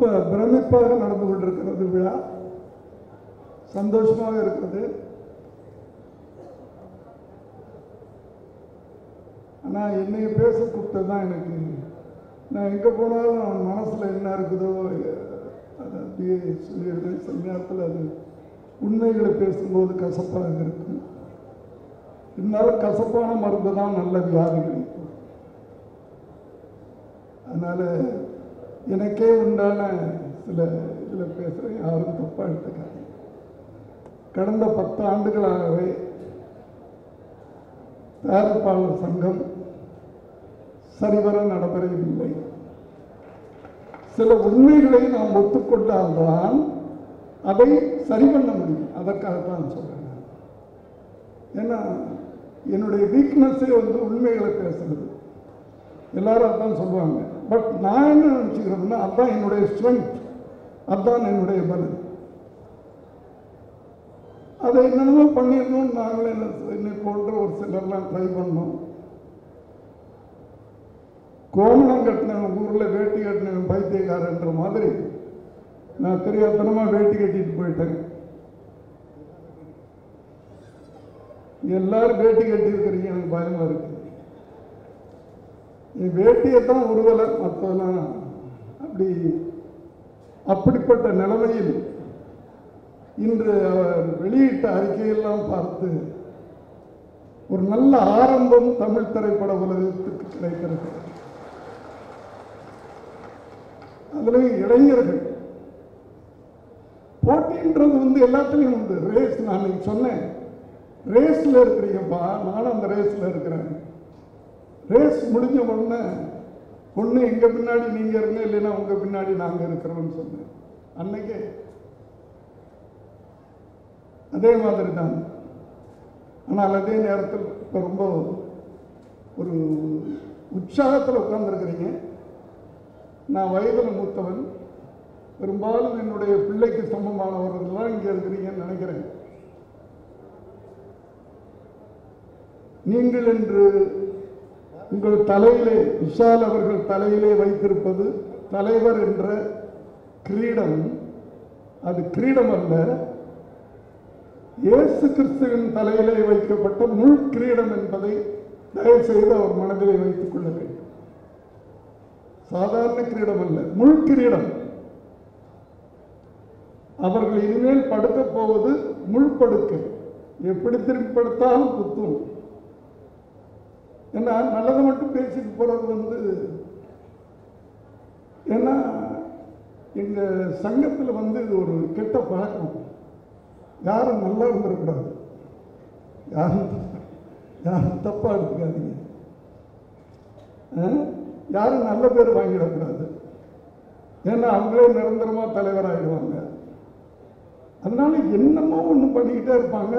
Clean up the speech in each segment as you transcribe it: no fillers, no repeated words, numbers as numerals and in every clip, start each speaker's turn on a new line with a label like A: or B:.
A: ரொம்ப பிரமிப்பாக நடந்து கொண்டிருக்கிறது விழா. சந்தோஷமாக இருக்கிறது. ஆனால் என்னை பேச கூப்பிட்டது தான் எனக்கு. நான் எங்கே போனாலும் மனசில் என்ன இருக்குதோ அதை அப்படியே சொல்லிடுறேன். சில நேரத்தில் அது உண்மைகளை பேசும்போது கசப்பாக இருக்கும். இருந்தாலும் கசப்பான மருந்து தான் நல்ல வியாதிகள். அதனால் எனக்கே உண்டான சில இதில் பேசுகிறேன், யாரும் தப்பாக எடுத்துக்காங்க. கடந்த 10 ஆண்டுகளாகவே தயாரிப்பாளர் சங்கம் சரிவர நடைபெறவில்லை. சில உண்மைகளை நாம் ஒத்துக்கொண்டால்தான் அதை சரி பண்ண முடியும். அதற்காகத்தான் சொல்கிறேன். ஏன்னா என்னுடைய வீக்னஸே உண்மைகளை பேசுறது. எல்லாரும் அதான் சொல்லுவாங்க. பட் நான் என்ன நினச்சிக்கிறேன்னா அதுதான் என்னுடைய ஸ்ட்ரென்த், அதுதான் என்னுடைய பலம். அதை என்னென்னமோ பண்ணிடணும். நாங்களே என்னை போன்ற ஒரு சிலர்லாம் ட்ரை பண்ணோம். கோமணம் கட்டினவன் ஊரில் வேட்டி கட்டினவன் பைத்தியக்காரன்ற மாதிரி நான் தெரியாதனமாக வேட்டி கட்டிட்டு போயிட்டேன். எல்லாரும் வேட்டி கட்டி இருக்கிறீங்க, எனக்கு பயமாக இருக்கு. என் வேட்டியை தான் உருவலை, மற்றதெல்லாம் அப்படிப்பட்ட நிலைமையில் இன்று அவர் வெளியிட்ட அறிக்கையெல்லாம் பார்த்து ஒரு நல்ல ஆரம்பம் தமிழ் திரைப்பட உலகத்துக்கு கிடைத்திருக்கிறது. அதுலேயும் இளைஞர்கள் போட்டின்றது எல்லாத்துலேயும் உண்டு. ரேஸ், நான் சொன்னேன், ரேஸில் இருக்கிறீங்கப்பா, நானும் அந்த ரேஸில் இருக்கிறேன். ரேஸ் முடிஞ்ச உடனே ஒன்று எங்கள் பின்னாடி நீங்கள் இருங்க, இல்லைன்னா உங்கள் பின்னாடி நாங்கள் இருக்கிறோம்னு சொன்னேன் அன்னைக்கே. அதே மாதிரி தான். ஆனால் அதே நேரத்தில் இப்போ ரொம்ப ஒரு உற்சாகத்தில் உட்கார்ந்துருக்கிறீங்க. நான் வயதில் மூத்தவன், பெரும்பாலும் என்னுடைய பிள்ளைக்கு சமமானவர்கள் தான் இங்கே இருக்கிறீங்கன்னு நினைக்கிறேன். நீங்கள் என்று உங்கள் தலையிலே, விஷால் அவர்கள் தலையிலே வைத்திருப்பது தலைவர் என்ற கிரீடம், அது கிரீடம் அல்ல, இயேசு கிறிஸ்துவின் தலையிலே வைக்கப்பட்ட முள் கிரீடம் என்பதை தயவு செய்து அவர் மனதிலே வைத்துக் கொள்ள வேண்டும். சாதாரண கிரீடம் அல்ல, முள் கிரீடம். அவர்கள் இனிமேல் படுக்க போவது முள் படுக்கை. எப்படி திரும்பி படுத்தாலும் குத்தும். ஏன்னா நல்லதை மட்டும் பேசிட்டு போறது ஏன்னா எங்க சங்கத்தில் இது ஒரு கெட்ட பழக்கம். யாரும் நல்லா இருந்திருக்கூடாது, யாரும் தப்பா எடுத்துக்காதீங்க, யாரும் நல்ல பேர் வாங்கிடக்கூடாது. ஏன்னா அவங்களே நிரந்தரமா தலைவராகிடுவாங்க. அதனால என்னமோ ஒன்று பண்ணிக்கிட்டே இருப்பாங்க.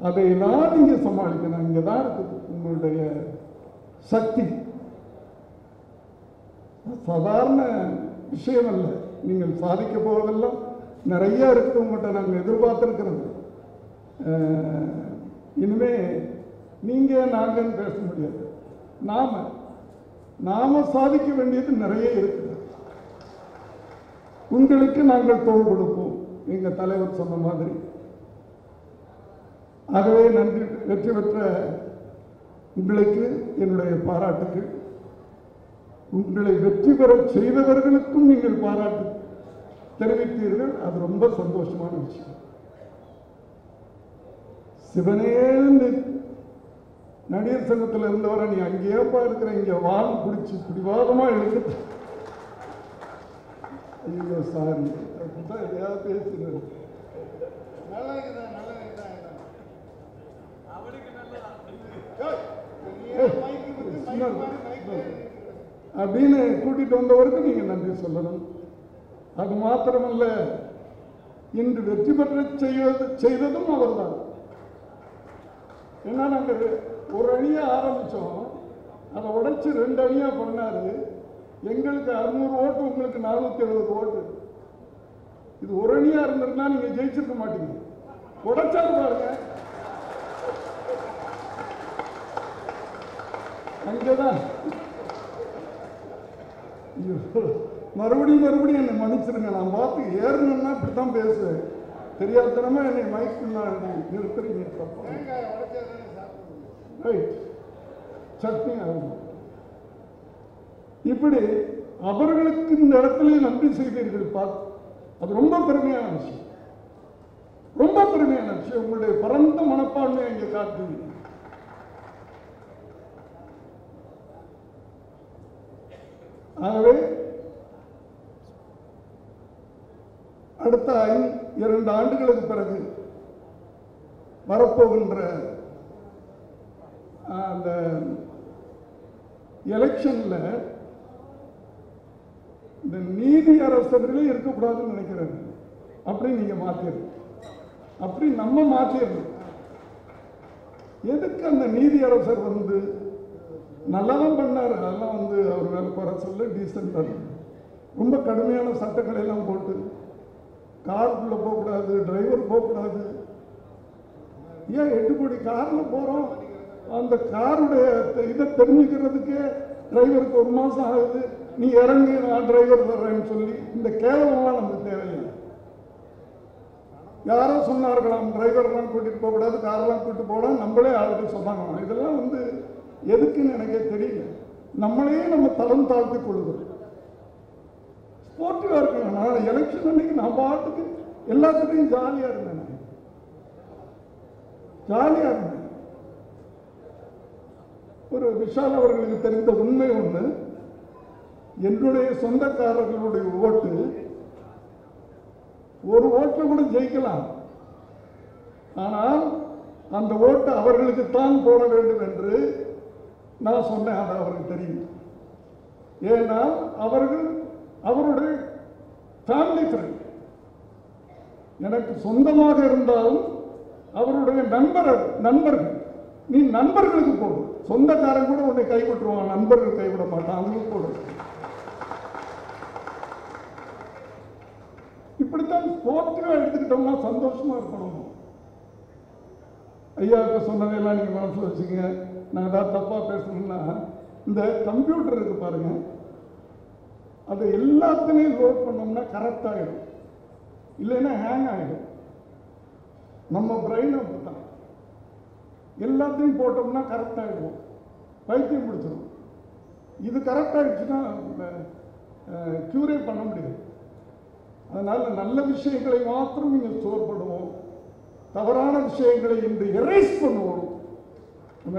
A: அதையெல்லாம் நீங்க சமாளிக்கணும். இங்கே தான் இருக்குது உங்களுடைய சக்தி. சாதாரண விஷயம் அல்ல. நீங்கள் சாதிக்க போவதெல்லாம் நிறைய இருக்கு உங்கள்கிட்ட. நாங்கள் எதிர்பார்த்துருக்கிறது. இனிமே நீங்க நாங்கன்னு பேச முடியாது. நாம சாதிக்க வேண்டியது நிறைய இருக்குது. உங்களுக்கு நாங்கள் தோள் கொடுப்போம், எங்க தலைவர் சொன்ன மாதிரி. ஆகவே நன்றி. வெற்றி பெற்ற உங்களுக்கு என்னுடைய பாராட்டுகள். உங்களை வெற்றி பெற செய்தவர்களுக்கும் நீங்கள் பாராட்டு தெரிவித்தீர்கள். அது ரொம்ப சந்தோஷமான விஷயம். சிவனே நடிகர் சங்கத்தில் இருந்தவரை நீ அங்கேயப்பா இருக்கிற, இங்க வால் பிடிச்சி பிடிவாதமா எழுது. ஐயோ சாரி, அப்படிதான் எதையாவது பேசுறது. அப்படின்னு கூட்டிட்டு வந்தவருக்கு நீங்க நன்றி சொல்லணும். அது மாத்திரமல்ல, இன்று வெற்றி பெற்ற செய்ததும் அவர் தான். ஏன்னா நாங்க ஒரு அணியா ஆரம்பிச்சோம், அதை உடைச்சு 2 அணியா பண்ணாரு. எங்களுக்கு 600 ஓட்டு, உங்களுக்கு 470 ஓட்டு. இது ஒரு அணியா இருந்திருந்தா நீங்க ஜெயிச்சிருக்க மாட்டீங்க. உடைச்சாரு பாருங்க. அங்கதான் மறுபடியும் என்னை மன்னிச்சிருங்க. நான் பார்த்து ஏறணும்னா இப்படித்தான் பேசுவேன். தெரியாதனமா என்னை மைக்கு நிறுத்துறீங்க. ரைட், சட்னி ஆகும். இப்படி அவர்களுக்கு இந்த இடத்துல நன்றி செய்தீர்கள் பார்த்து, அது ரொம்ப பெருமையான விஷயம், ரொம்ப பெருமையான விஷயம். உங்களுடைய பரந்த மனப்பான்மையை இங்கே காட்டுவீங்க. ஆகவே அடுத்த 2 ஆண்டுகளுக்கு பிறகு வரப்போகின்ற அந்த எலெக்ஷன்ல இந்த நீதி அரசர்களே இருக்கக்கூடாதுன்னு நினைக்கிறாங்க. அப்படி நீங்க மாத்திரணும், அப்படி நம்ம மாத்திரணும். எதுக்கு அந்த நீதி அரசர் நல்லாதான் பண்ணாரு, அதெல்லாம் அவர் மேல குறை சொல்ல டீசெண்டா ரொம்ப கடுமையான சட்டங்களை எல்லாம் போட்டு காருக்குள்ள போகக்கூடாது, டிரைவர் போகக்கூடாது. ஏன் 8 கோடி கார்ல போறோம், அந்த காருடைய இதை தெரிஞ்சுக்கிறதுக்கு டிரைவருக்கு 1 மாசம் ஆகுது, நீ இறங்கி நான் டிரைவர் வர்றேன்னு சொல்லி இந்த கேவலம்லாம் நமக்கு தேவையில்லை. யாரோ சொன்னார்களாம் டிரைவர்லாம் கூட்டிட்டு போகக்கூடாது, காரெல்லாம் கூட்டிட்டு போகலாம், நம்மளே ஆளுக்கு சொன்னாங்களாம். இதெல்லாம் எதுக்குன்னு எனக்கே தெரியல. நம்மளே நம்ம தரம் தாழ்த்தி கொள்ளுகிறோம். ஸ்போர்ட்டிவா இருக்கணும். நான் எலெக்ஷன் அன்னைக்கு நான் பாட்டுக்கு எல்லாத்துலையும் ஜாலியா இருந்தேன். ஒரு விஷால் அவர்களுக்கு தெரிந்த உண்மை ஒண்ணு, என்னுடைய சொந்தக்காரர்களுடைய ஓட்டு ஒரு ஓட்டுல கூட ஜெயிக்கலாம், ஆனால் அந்த ஓட்டு அவர்களுக்குத்தான் போட வேண்டும் என்று நான் சொன்னேன். அது அவருக்கு தெரியும். ஏன்னா அவருடைய ஃபேமிலி ஃப்ரெண்ட், எனக்கு சொந்தமாக இருந்தாலும் அவருடைய நண்பர்கள். நீ நண்பர்களுக்கு போடு, சொந்தக்காரன் கூட உன்னை கைவிட்டுருவான், நண்பர்கள் கைவிட மாட்டான், அவங்களுக்கு போடு. இப்படித்தான் ஸ்போர்ட்டிவா எடுத்துக்கிட்டோம்னா சந்தோஷமா இருக்கணும். ஐயாவுக்கு சொன்னதையெல்லாம் நீங்க மனசுல வச்சுக்கங்க. நான் ஏதாவது தப்பா பேசணும்னா, இந்த கம்ப்யூட்டர் இருக்கு பாருங்க, அதை எல்லாத்துலையும் லோட் பண்ணோம்னா கரெக்ட் ஆகிடும், இல்லைன்னா ஹேங் ஆகிடும். நம்ம பிரெயின் அப்படித்தான், எல்லாத்தையும் போட்டோம்னா கரெக்ட் ஆகிடும், பைத்தியம் பிடிச்சிடும். இது கரெக்ட் ஆகிடுச்சுன்னா கியூரே பண்ண முடியாது. அதனால நல்ல விஷயங்களை மாத்திரம் நீங்க ஸ்டோர் பண்ணுவோம், தவறான விஷயங்களை இன்று எரேஸ் பண்ணுவோம்.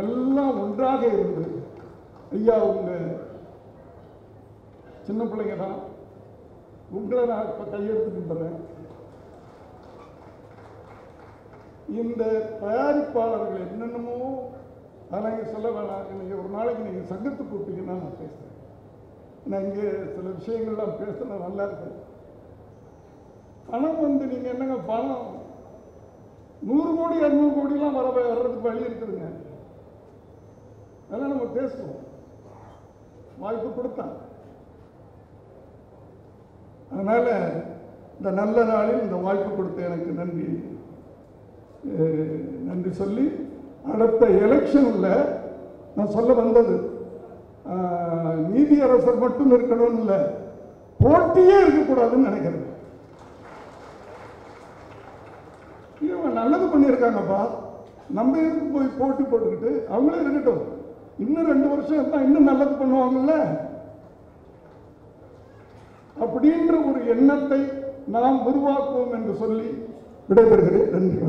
A: எல்லாம் ஒன்றாக இருந்து, ஐயா உங்க சின்ன பிள்ளைங்க தான், உங்களை நான் இப்ப கையெழுத்து நின்றேன். இந்த தயாரிப்பாளர்கள் என்னென்னமோ அதெல்லாம் சொல்ல வேணாம். நீங்க ஒரு நாளைக்கு நீங்க சங்கத்துக்கு கூப்பிட்டீங்கன்னா நான் பேசுறேன். நான் இங்கே சில விஷயங்கள்லாம் பேசுனா நல்லா இருக்கு. பணம் நீங்க என்னங்க பணம் 100 கோடி 200 கோடிலாம் வர்றதுக்கு வழி இருக்குதுங்க. அதெல்லாம் நம்ம பேசுவோம், வாய்ப்பு கொடுத்தா. அதனால இந்த நல்ல நாளில் இந்த வாய்ப்பு கொடுத்த எனக்கு நன்றி சொல்லி, அடுத்த எலெக்ஷன்ல நான் சொல்ல வந்தது, நீதியரசர் மட்டும் இருக்கணும் இல்லை, போட்டியே இருக்கக்கூடாதுன்னு நினைக்கிறேன். இவங்க நல்லது பண்ணியிருக்காங்கப்பா, நம்ம எதுக்கு போய் போட்டி போட்டுக்கிட்டு, அவங்களே இருக்கட்டும், இன்னும் 2 வருஷம் இருந்தா இன்னும் நல்லது பண்ணுவாங்கல்ல அப்படின்ற ஒரு எண்ணத்தை நாம் உருவாக்குவோம் என்று சொல்லி விடைபெறுகிறேன். நன்றி.